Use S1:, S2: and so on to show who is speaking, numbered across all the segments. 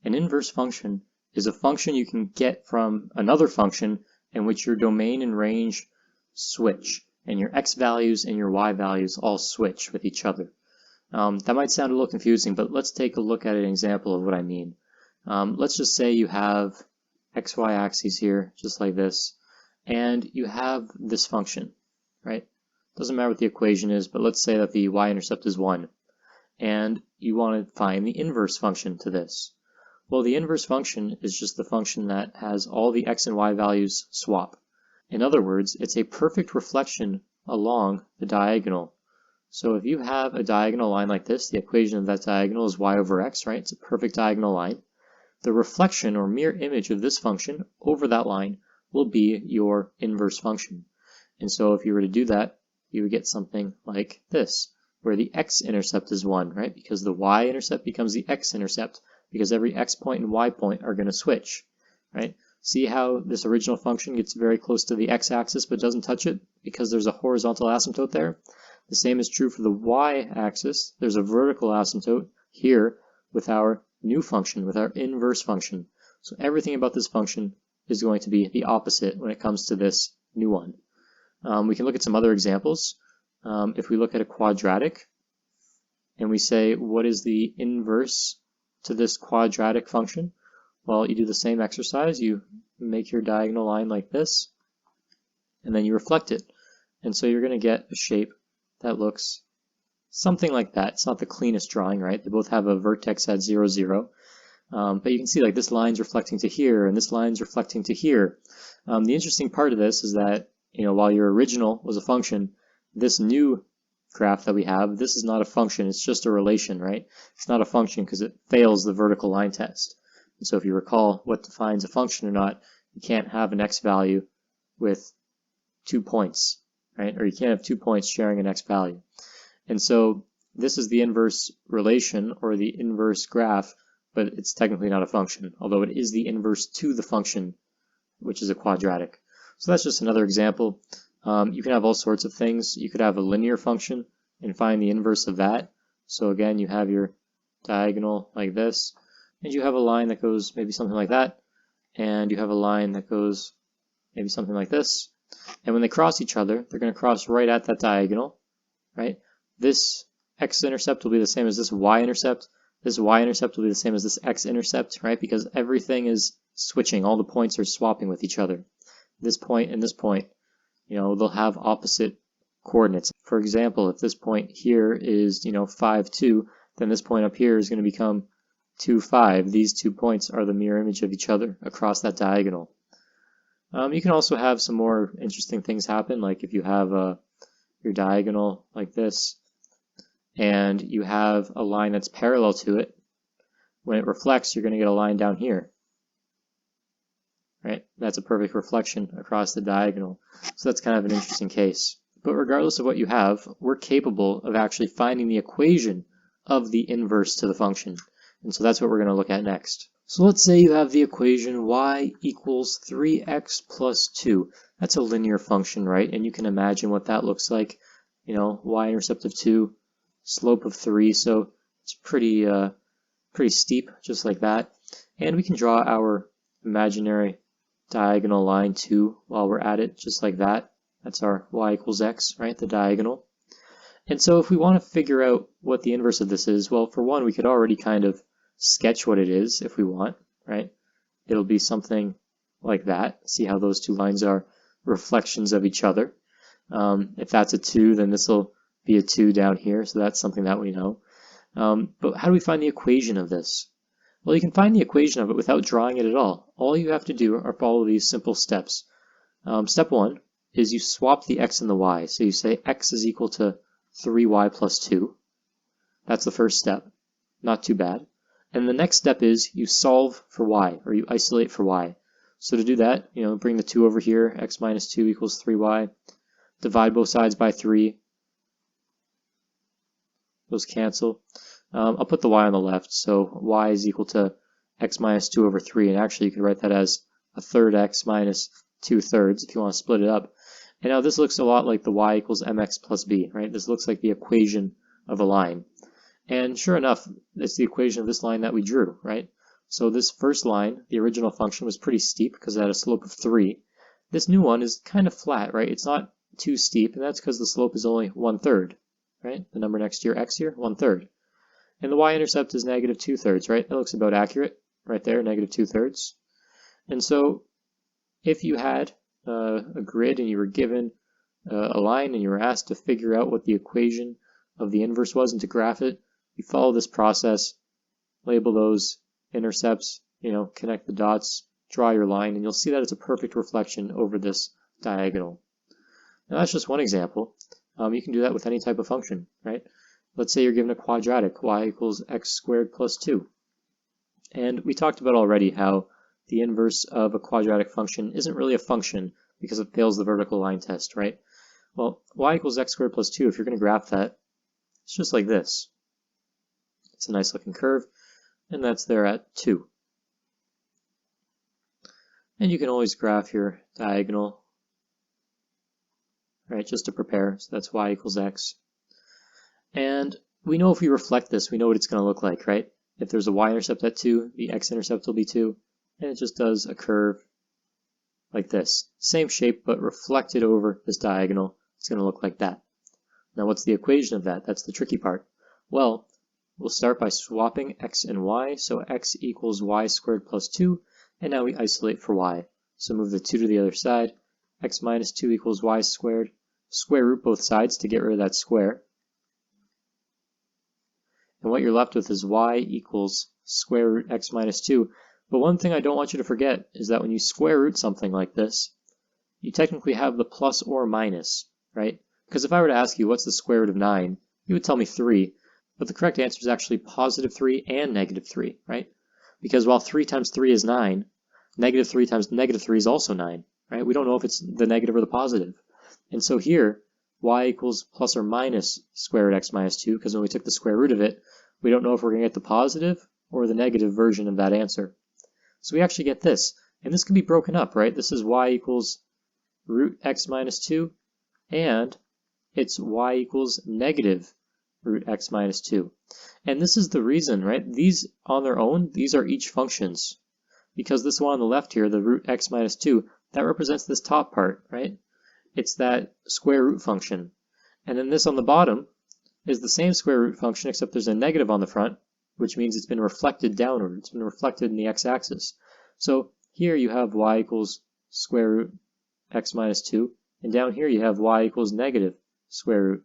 S1: An inverse function is a function you can get from another function in which your domain and range switch, and your x values and your y values all switch with each other. That might sound a little confusing, but let's take a look at an example of what I mean. Let's just say you have xy axes here, just like this, and you have this function, right? Doesn't matter what the equation is, but let's say that the y-intercept is 1, and you want to find the inverse function to this. Well, the inverse function is just the function that has all the x and y values swap. In other words, it's a perfect reflection along the diagonal. So if you have a diagonal line like this, the equation of that diagonal is y over x, right? It's a perfect diagonal line. The reflection or mirror image of this function over that line will be your inverse function. And so if you were to do that, you would get something like this, where the x-intercept is 1, right? Because the y-intercept becomes the x-intercept, because every x point and y point are going to switch, right? See how this original function gets very close to the x-axis but doesn't touch it because there's a horizontal asymptote there? The same is true for the y-axis. There's a vertical asymptote here with our new function, with our inverse function. So everything about this function is going to be the opposite when it comes to this new one. We can look at some other examples. If we look at a quadratic and we say, what is the inverse to this quadratic function? Well, you do the same exercise. You make your diagonal line like this, and then you reflect it. And so you're going to get a shape that looks something like that. It's not the cleanest drawing, right? They both have a vertex at 0, 0. But you can see like this line's reflecting to here, and this line's reflecting to here. The interesting part of this is that, while your original was a function, this new graph that we have, this is not a function, it's just a relation, right? It's not a function because it fails the vertical line test. And so if you recall what defines a function or not, you can't have an x value with 2 points, right? Or you can't have 2 points sharing an x value. And so this is the inverse relation or the inverse graph, but it's technically not a function, although it is the inverse to the function, which is a quadratic. So that's just another example. You can have all sorts of things. You could have a linear function and find the inverse of that. So again, you have your diagonal like this, and you have a line that goes maybe something like that, and you have a line that goes maybe something like this. And when they cross each other, they're going to cross right at that diagonal, right? This x-intercept will be the same as this y-intercept. This y-intercept will be the same as this x-intercept, right? Because everything is switching. All the points are swapping with each other. This point and this point, they'll have opposite coordinates. For example, if this point here is, 5, 2, then this point up here is going to become 2, 5. These 2 points are the mirror image of each other across that diagonal. You can also have some more interesting things happen, like if you have your diagonal like this, and you have a line that's parallel to it. When it reflects, you're going to get a line down here. Right? That's a perfect reflection across the diagonal. So that's kind of an interesting case. But regardless of what you have, we're capable of actually finding the equation of the inverse to the function. And so that's what we're going to look at next. So let's say you have the equation y equals 3x plus 2. That's a linear function, right? And you can imagine what that looks like. Y-intercept of 2, slope of 3, so it's pretty steep, just like that. And we can draw our imaginary diagonal line 2 while we're at it, just like that. That's our y equals x, right, the diagonal. And so if we want to figure out what the inverse of this is, well, for one, we could already kind of sketch what it is if we want, right? It'll be something like that. See how those two lines are reflections of each other. If that's a 2, then this will be a 2 down here, so that's something that we know. But how do we find the equation of this? Well, you can find the equation of it without drawing it at all. All you have to do are follow these simple steps. Step 1 is you swap the x and the y. So you say x is equal to 3y plus 2. That's the first step. Not too bad. And the next step is you solve for y, or you isolate for y. So to do that, bring the 2 over here. X minus 2 equals 3y. Divide both sides by 3. Those cancel. I'll put the y on the left, so y is equal to x minus 2 over 3, and actually you could write that as a third x minus 2 thirds if you want to split it up. And now this looks a lot like the y equals mx plus b, right? This looks like the equation of a line. And sure enough, it's the equation of this line that we drew, right? So this first line, the original function, was pretty steep because it had a slope of 3. This new one is kind of flat, right? It's not too steep, and that's because the slope is only 1/3, right? The number next to your x here, 1/3. And the y-intercept is negative 2/3, right? That looks about accurate right there, negative 2/3. And so if you had a grid and you were given a line and you were asked to figure out what the equation of the inverse was and to graph it, you follow this process, label those intercepts, connect the dots, draw your line, and you'll see that it's a perfect reflection over this diagonal. Now that's just one example. You can do that with any type of function, right? Let's say you're given a quadratic, y equals x squared plus 2. And we talked about already how the inverse of a quadratic function isn't really a function because it fails the vertical line test, right? Well, y equals x squared plus 2, if you're going to graph that, it's just like this. It's a nice looking curve, and that's there at 2. And you can always graph your diagonal, right, just to prepare. So that's y equals x. And we know if we reflect this, we know what it's going to look like, right? If there's a y-intercept at 2, the x-intercept will be 2, and it just does a curve like this. Same shape, but reflected over this diagonal, it's going to look like that. Now what's the equation of that? That's the tricky part. Well, we'll start by swapping x and y, so x equals y squared plus 2, and now we isolate for y. So move the 2 to the other side, x minus 2 equals y squared, square root both sides to get rid of that square. And what you're left with is y equals square root x minus 2. But one thing I don't want you to forget is that when you square root something like this, you technically have the plus or minus, right? Because if I were to ask you what's the square root of 9, you would tell me 3, but the correct answer is actually positive 3 and negative 3, right? Because while 3 times 3 is 9, negative 3 times negative 3 is also 9, right? We don't know if it's the negative or the positive. And so here, y equals plus or minus square root x minus 2, because when we took the square root of it, we don't know if we're going to get the positive or the negative version of that answer. So we actually get this, and this can be broken up, right? This is y equals root x minus 2, and it's y equals negative root x minus 2. And this is the reason, right? These on their own, these are each functions, because this one on the left here, the root x minus 2, that represents this top part, right? It's that square root function. And then this on the bottom is the same square root function, except there's a negative on the front, which means it's been reflected downward. It's been reflected in the x-axis. So here you have y equals square root x minus 2, and down here you have y equals negative square root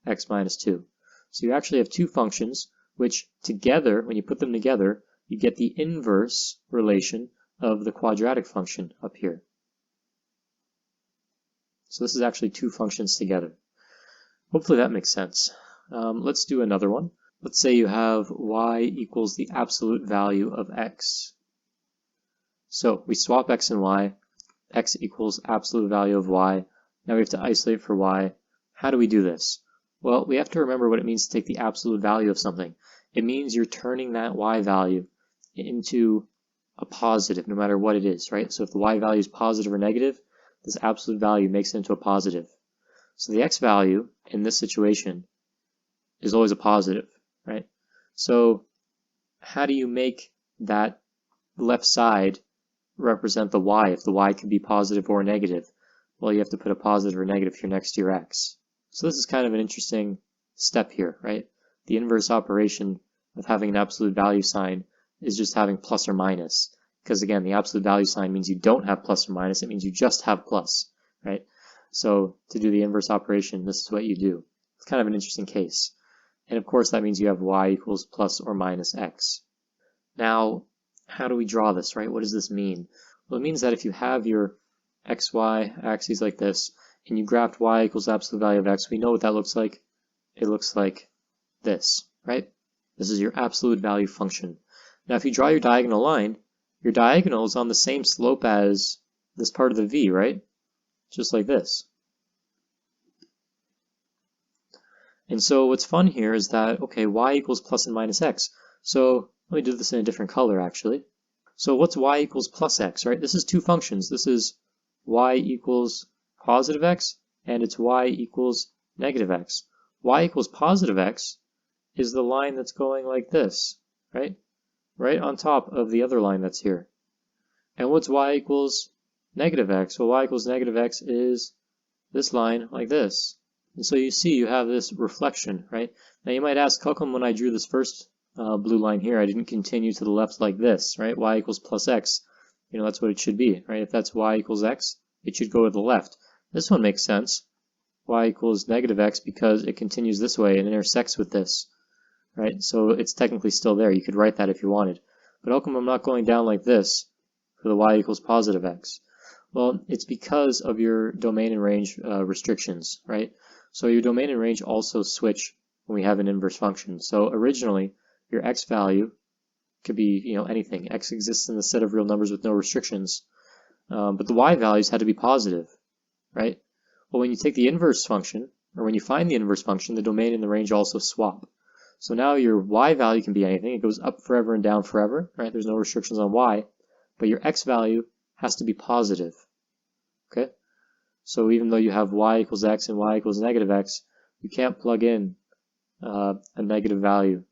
S1: x minus 2. So you actually have two functions, which together, when you put them together, you get the inverse relation of the quadratic function up here. So this is actually two functions together. Hopefully that makes sense. Let's do another one. Let's say you have y equals the absolute value of x. So we swap x and y. X equals absolute value of y. Now we have to isolate for y. How do we do this? Well, we have to remember what it means to take the absolute value of something. It means you're turning that y value into a positive, no matter what it is, right? So if the y value is positive or negative, this absolute value makes it into a positive. So the x value in this situation is always a positive, right? So how do you make that left side represent the y if the y can be positive or negative? Well, you have to put a positive or negative here next to your x. So this is kind of an interesting step here, right? The inverse operation of having an absolute value sign is just having plus or minus. Because again, the absolute value sign means you don't have plus or minus, it means you just have plus, right? So to do the inverse operation, this is what you do. It's kind of an interesting case. And of course that means you have y equals plus or minus x. Now, how do we draw this, right? What does this mean? Well, it means that if you have your xy axes like this, and you graphed y equals absolute value of x, we know what that looks like. It looks like this, right? This is your absolute value function. Now if you draw your diagonal line, your diagonal is on the same slope as this part of the v, right? Just like this. And so what's fun here is that, okay, y equals plus and minus x. So let me do this in a different color actually. So what's y equals plus x, right? This is two functions. This is y equals positive x, and it's y equals negative x. Y equals positive x is the line that's going like this, right? right on top of the other line that's here. And what's y equals negative x? Well, y equals negative x is this line like this. And so you see you have this reflection, right? Now you might ask, how come when I drew this first blue line here, I didn't continue to the left like this, right? Y equals plus x. You know, that's what it should be, right? If that's y equals x, it should go to the left. This one makes sense. Y equals negative x because it continues this way and intersects with this, right? So it's technically still there. You could write that if you wanted. But how come I'm not going down like this for the y equals positive x? Well, it's because of your domain and range restrictions, right? So your domain and range also switch when we have an inverse function. So originally, your x value could be, you know, anything. X exists in the set of real numbers with no restrictions. But the y values had to be positive, right? Well, when you take the inverse function, or when you find the inverse function, the domain and the range also swap. So now your y value can be anything. It goes up forever and down forever, right? There's no restrictions on y. But your x value has to be positive, okay? So even though you have y equals x and y equals negative x, you can't plug in a negative value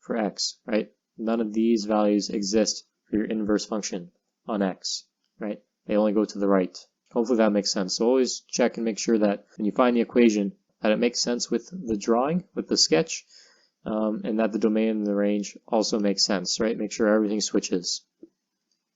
S1: for x, right? None of these values exist for your inverse function on x, right? They only go to the right. Hopefully that makes sense. So always check and make sure that when you find the equation that it makes sense with the drawing, with the sketch, and that the domain and the range also makes sense, right? Make sure everything switches.